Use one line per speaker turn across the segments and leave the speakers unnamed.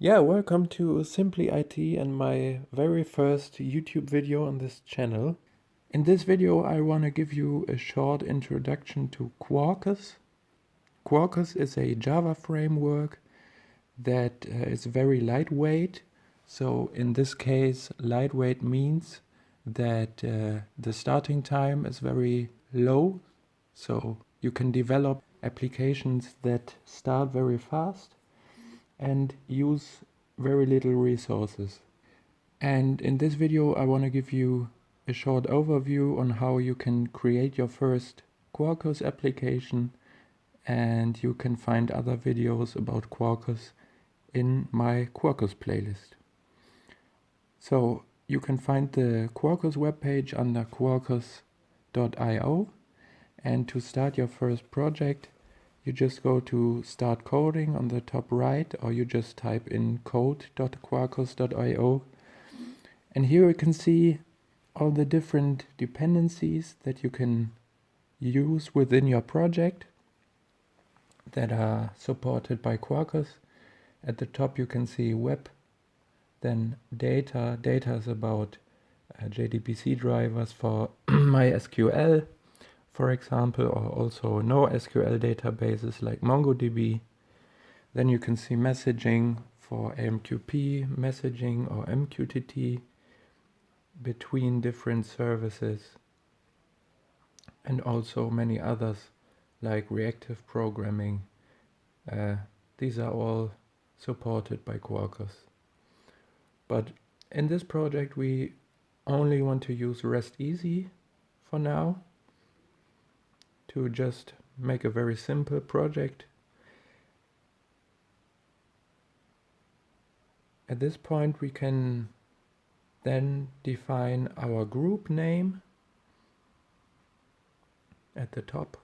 Yeah, welcome to Simply IT and my very first YouTube video on this channel. In this video I want to give you a short introduction to Quarkus. Quarkus is a Java framework that is very lightweight. So in this case, lightweight means that the starting time is very low. So you can develop applications that start very fast and use very little resources. And in this video I want to give you a short overview on how you can create your first Quarkus application, and you can find other videos about Quarkus in my Quarkus playlist. So you can find the Quarkus webpage under quarkus.io, and to start your first project you just go to start coding on the top right, or you just type in code.quarkus.io, and here you can see all the different dependencies that you can use within your project that are supported by Quarkus. At the top you can see web, then data. Data is about JDBC drivers for MySQL, for example, or also NoSQL databases like MongoDB. Then you can see messaging for AMQP, messaging or MQTT between different services, and also many others like reactive programming. These are all supported by Quarkus. But in this project we only want to use REST Easy for now, to just make a very simple project. At this point we can then define our group name at the top,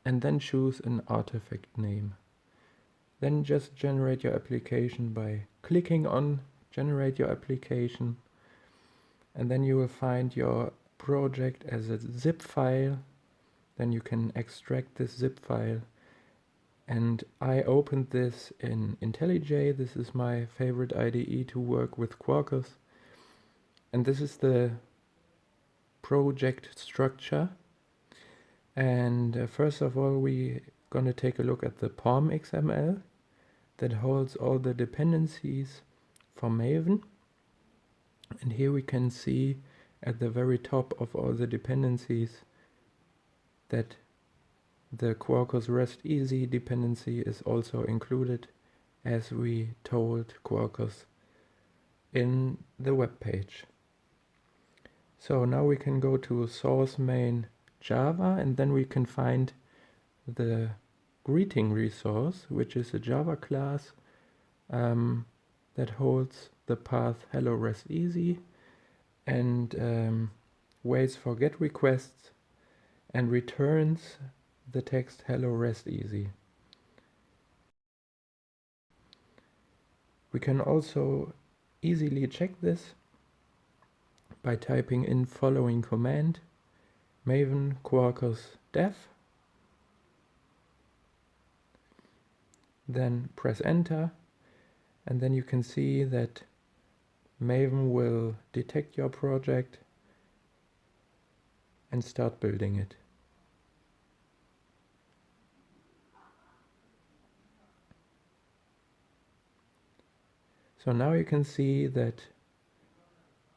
and then choose an artifact name. Then just generate your application by clicking on generate your application, and then you will find your project as a zip file. Then you can extract this zip file, and I opened this in IntelliJ. This is my favorite IDE to work with Quarkus, and this is the project structure. And first of all we're gonna take a look at the POM XML that holds all the dependencies for Maven. And here we can see at the very top of all the dependencies that the Quarkus REST Easy dependency is also included, as we told Quarkus in the web page. So now we can go to source main Java, and then we can find the greeting resource, which is a Java class that holds the path hello REST Easy, and waits for GET requests and returns the text hello REST Easy. We can also easily check this by typing in following command: maven quarkus def, then press enter, and then you can see that Maven will detect your project and start building it. So now you can see that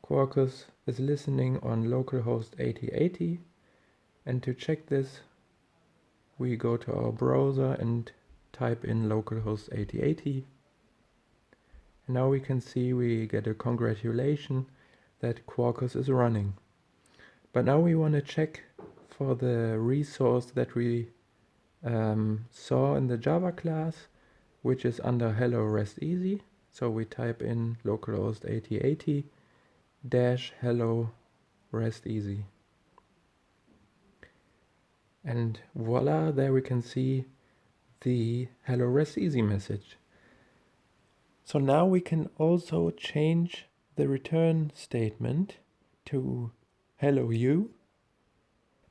Quarkus is listening on localhost 8080, and to check this we go to our browser and type in localhost 8080. And now we can see we get a congratulation that Quarkus is running. But now we want to check for the resource that we saw in the Java class, which is under hello REST Easy. So we type in localhost 8080 dash hello REST Easy. And voila, there we can see the hello REST Easy message. So now we can also change the return statement to hello you,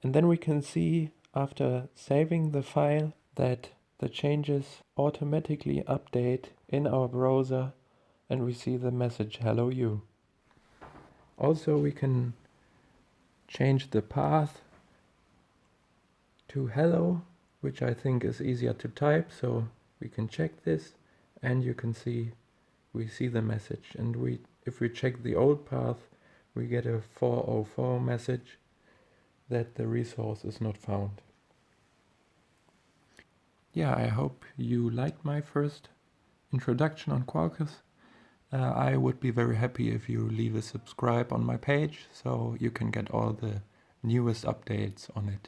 and then we can see after saving the file that the changes automatically update in our browser and we see the message "Hello you." Also, we can change the path to hello, which I think is easier to type, so we can check this and you can see we see the message, and if we check the old path we get a 404 message that the resource is not found. Yeah, I hope you liked my first introduction on Quarkus. I would be very happy if you leave a subscribe on my page so you can get all the newest updates on it.